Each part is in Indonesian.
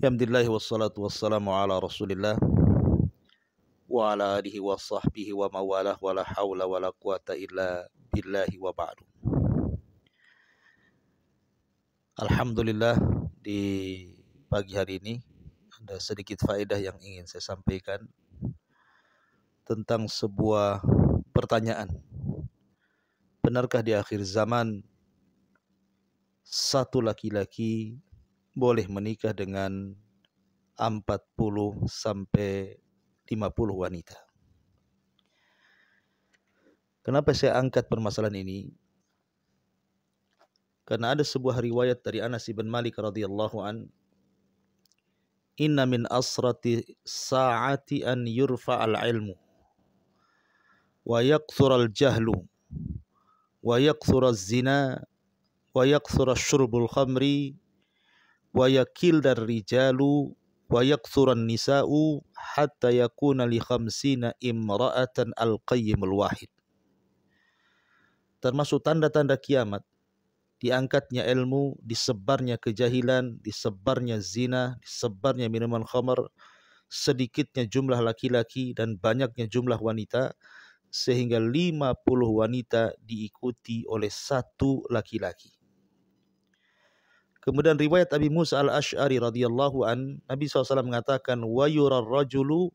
Alhamdulillah wassalatu wassalamu ala Rasulillah wa ala alihi wa sahbihi wa mawalah wa la hawla wa la quwata illa billahi wa ba'du. Alhamdulillah, di pagi hari ini ada sedikit faedah yang ingin saya sampaikan tentang sebuah pertanyaan. Benarkah di akhir zaman satu laki-laki boleh menikah dengan 40 sampai 50 wanita? Kenapa saya angkat permasalahan ini? Karena ada sebuah riwayat dari Anas bin Malik radhiyallahu an, inna min asrati sa'ati an yurfa'al ilmu wa yakthura al-jahlu wa yakthura az-zina wa yakthura syurbul khamri wa yakildar rijalu wa yakthura an-nisa'u hatta yakuna li 50 imra'atan al-qayyimul wahid. Termasuk tanda-tanda kiamat, diangkatnya ilmu, disebarnya kejahilan, disebarnya zina, disebarnya minuman khamar, sedikitnya jumlah laki-laki dan banyaknya jumlah wanita, sehingga 50 wanita diikuti oleh satu laki-laki. Kemudian riwayat Abi Musa al-Ash'ari radhiyallahu an, Nabi SAW mengatakan, wa yurar rajulu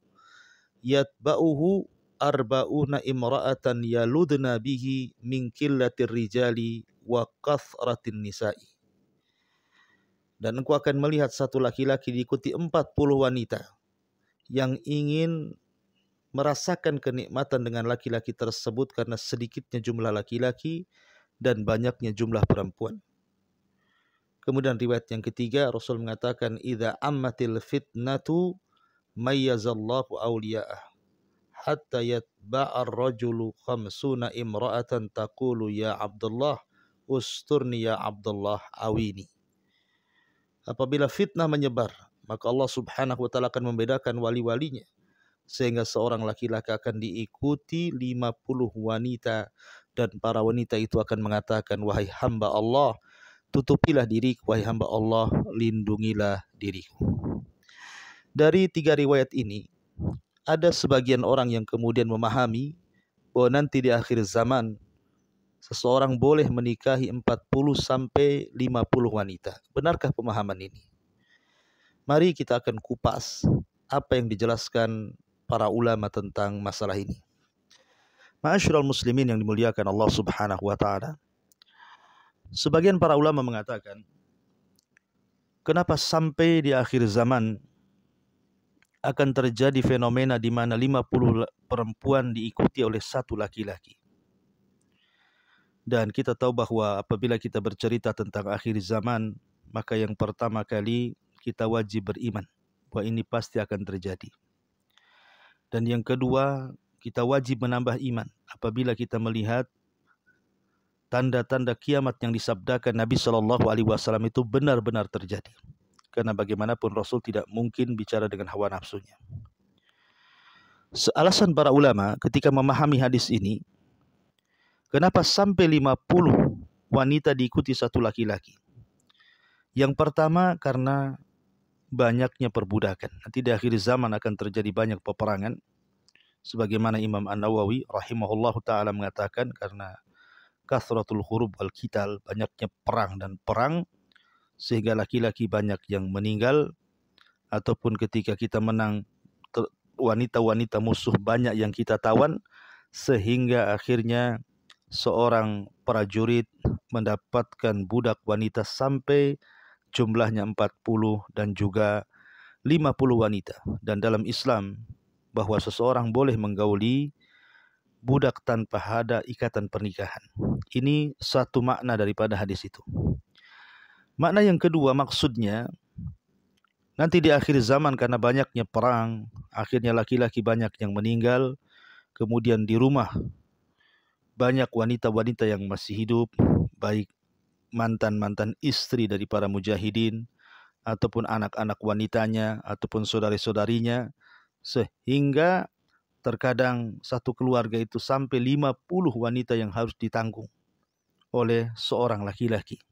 yatba'uhu arba'una imra'atan yaludna bihi min qillatir rijali wa kathratin nisa'i. Dan engkau akan melihat satu laki-laki diikuti 40 wanita yang ingin merasakan kenikmatan dengan laki-laki tersebut karena sedikitnya jumlah laki-laki dan banyaknya jumlah perempuan. Kemudian riwayat yang ketiga, Rasul mengatakan, idza ammatil fitnatu mayyazallahu awliya'ah hatta yatba'ar rajulu 50 imra'atan taqulu ya Abdullah usturni ya Abdullah awini. Apabila fitnah menyebar, maka Allah Subhanahu wa taala akan membedakan wali-walinya, sehingga seorang laki-laki akan diikuti 50 wanita, dan para wanita itu akan mengatakan, wahai hamba Allah, tutupilah diriku, wahai hamba Allah, lindungilah diriku. Dari tiga riwayat ini, ada sebagian orang yang kemudian memahami bahwa nanti di akhir zaman seseorang boleh menikahi 40 sampai 50 wanita. Benarkah pemahaman ini? Mari kita akan kupas apa yang dijelaskan para ulama tentang masalah ini. Ma'asyiral muslimin yang dimuliakan Allah Subhanahu wa taala. Sebagian para ulama mengatakan, kenapa sampai di akhir zaman akan terjadi fenomena di mana 50 perempuan diikuti oleh satu laki-laki. Dan kita tahu bahwa apabila kita bercerita tentang akhir zaman, maka yang pertama kali kita wajib beriman bahwa ini pasti akan terjadi. Dan yang kedua, kita wajib menambah iman apabila kita melihat tanda-tanda kiamat yang disabdakan Nabi SAW itu benar-benar terjadi. Karena bagaimanapun Rasul tidak mungkin bicara dengan hawa nafsunya. Alasan para ulama ketika memahami hadis ini, kenapa sampai 50 wanita diikuti satu laki-laki? Yang pertama karena banyaknya perbudakan. Nanti di akhir zaman akan terjadi banyak peperangan. Sebagaimana Imam An-Nawawi rahimahullahu ta'ala mengatakan, karena kathratul hurub wal qital, banyaknya perang dan perang, sehingga laki-laki banyak yang meninggal, ataupun ketika kita menang, wanita-wanita musuh banyak yang kita tawan, sehingga akhirnya seorang prajurit mendapatkan budak wanita sampai jumlahnya 40 dan juga 50 wanita. Dan dalam Islam bahwa seseorang boleh menggauli budak tanpa ada ikatan pernikahan. Ini satu makna daripada hadis itu. Makna yang kedua, maksudnya nanti di akhir zaman karena banyaknya perang, akhirnya laki-laki banyak yang meninggal, kemudian di rumah banyak wanita-wanita yang masih hidup, baik mantan-mantan istri dari para mujahidin, ataupun anak-anak wanitanya, ataupun saudari-saudarinya, sehingga terkadang satu keluarga itu sampai 50 wanita yang harus ditanggung oleh seorang laki-laki.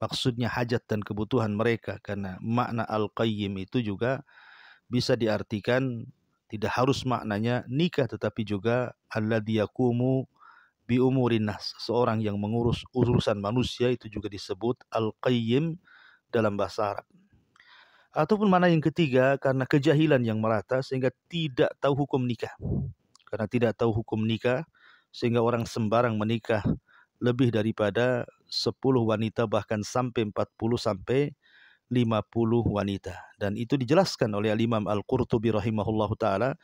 maksudnya hajat dan kebutuhan mereka, karena makna al-qayyim itu juga bisa diartikan tidak harus maknanya nikah, tetapi juga alladzi yaqumu bi umurin nas, seorang yang mengurus urusan manusia itu juga disebut al-qayyim dalam bahasa Arab. Ataupun mana yang ketiga, karena kejahilan yang merata sehingga tidak tahu hukum nikah. Karena tidak tahu hukum nikah sehingga orang sembarang menikah lebih daripada 10 wanita, bahkan sampai 40 sampai 50 wanita. Dan itu dijelaskan oleh Imam Al-Qurtubi rahimahullahu taala.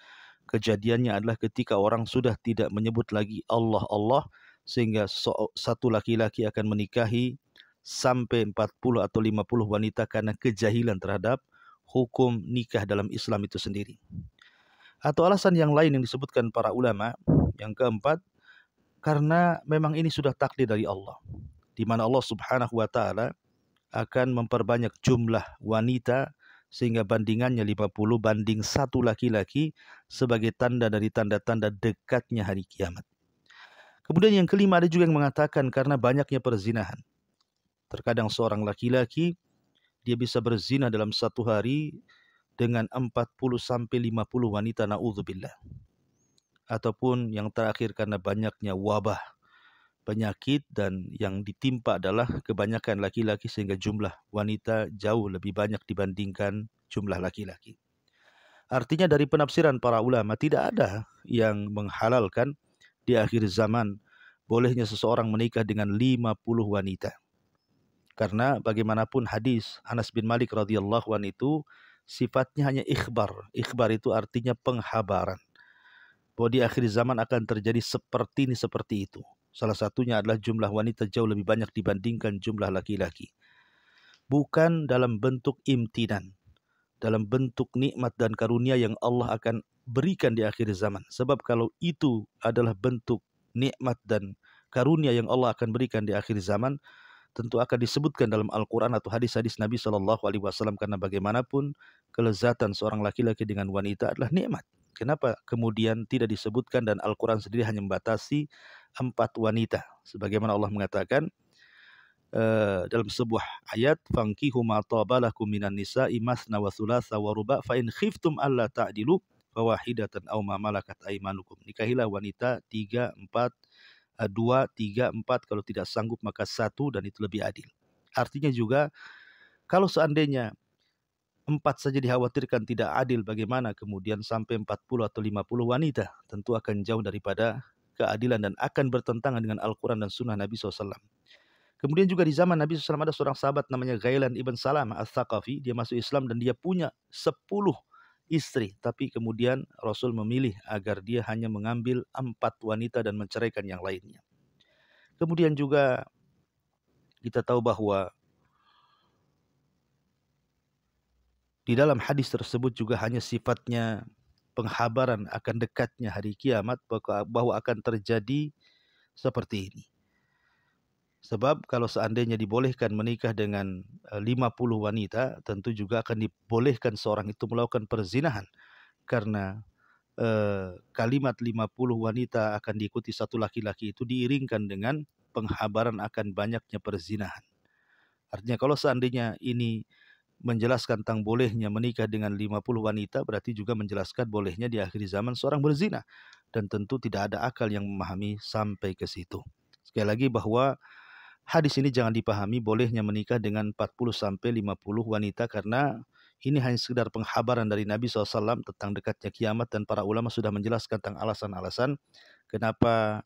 Kejadiannya adalah ketika orang sudah tidak menyebut lagi Allah Allah, sehingga satu laki-laki akan menikahi sampai 40 atau 50 wanita karena kejahilan terhadap hukum nikah dalam Islam itu sendiri. Atau alasan yang lain yang disebutkan para ulama, yang keempat, karena memang ini sudah takdir dari Allah, di mana Allah Subhanahu wa taala akan memperbanyak jumlah wanita sehingga bandingannya 50 banding 1 laki-laki sebagai tanda dari tanda-tanda dekatnya hari kiamat. Kemudian yang kelima, ada juga yang mengatakan karena banyaknya perzinahan. Terkadang seorang laki-laki dia bisa berzina dalam satu hari dengan 40 sampai 50 wanita, naudzubillah. Ataupun yang terakhir karena banyaknya wabah, penyakit, dan yang ditimpa adalah kebanyakan laki-laki sehingga jumlah wanita jauh lebih banyak dibandingkan jumlah laki-laki. Artinya dari penafsiran para ulama tidak ada yang menghalalkan di akhir zaman bolehnya seseorang menikah dengan 50 wanita. Karena bagaimanapun hadis Anas bin Malik radhiyallahu anhu itu sifatnya hanya ikhbar. Ikhbar itu artinya penghabaran, bahwa di akhir zaman akan terjadi seperti ini, seperti itu. Salah satunya adalah jumlah wanita jauh lebih banyak dibandingkan jumlah laki-laki. Bukan dalam bentuk imtinan, dalam bentuk nikmat dan karunia yang Allah akan berikan di akhir zaman. Sebab kalau itu adalah bentuk nikmat dan karunia yang Allah akan berikan di akhir zaman, tentu akan disebutkan dalam Al-Quran atau hadis-hadis Nabi SAW, karena bagaimanapun kelezatan seorang laki-laki dengan wanita adalah nikmat. Kenapa kemudian tidak disebutkan, dan Al-Quran sendiri hanya membatasi 4 wanita, sebagaimana Allah mengatakan dalam sebuah ayat, fankihu ma taba lakum minan nisa'i masna wa thulatha wa ruba' fa in khiftum alla ta'dilu fawahidatan aw ma malakat aymanukum. Nikahilah wanita 3, 4, 2, 3, 4, kalau tidak sanggup maka 1, dan itu lebih adil. Artinya juga kalau seandainya 4 saja dikhawatirkan tidak adil, bagaimana kemudian sampai 40 atau 50 wanita? Tentu akan jauh daripada keadilan dan akan bertentangan dengan Al-Quran dan Sunnah Nabi SAW. Kemudian juga di zaman Nabi SAW ada seorang sahabat namanya Ghailan ibn Salam al-Thaqafi. Dia masuk Islam dan dia punya 10 istri, tapi kemudian Rasul memilih agar dia hanya mengambil 4 wanita dan menceraikan yang lainnya. Kemudian juga kita tahu bahwa di dalam hadis tersebut juga hanya sifatnya penghabaran akan dekatnya hari kiamat, bahwa akan terjadi seperti ini. Sebab kalau seandainya dibolehkan menikah dengan 50 wanita, tentu juga akan dibolehkan seorang itu melakukan perzinahan. Karena kalimat 50 wanita akan diikuti 1 laki-laki itu diiringkan dengan penghabaran akan banyaknya perzinahan. Artinya kalau seandainya ini menjelaskan tentang bolehnya menikah dengan 50 wanita, berarti juga menjelaskan bolehnya di akhir zaman seorang berzina. Dan tentu tidak ada akal yang memahami sampai ke situ. Sekali lagi bahwa hadis ini jangan dipahami bolehnya menikah dengan 40 sampai 50 wanita, karena ini hanya sekedar penghabaran dari Nabi SAW tentang dekatnya kiamat, dan para ulama sudah menjelaskan tentang alasan-alasan kenapa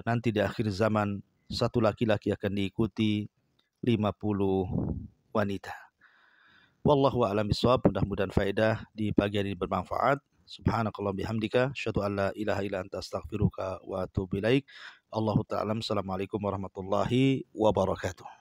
nanti di akhir zaman 1 laki-laki akan diikuti 50 wanita. Wallahu a'lam bishawab. Mudah-mudahan faedah di pagi hari ini bermanfaat. Subhanakallah bihamdika, asyhadu an la ilaha illa anta astaghfiruka wa atubu ilaik. Allahu ta'ala. Assalamualaikum warahmatullahi wabarakatuh.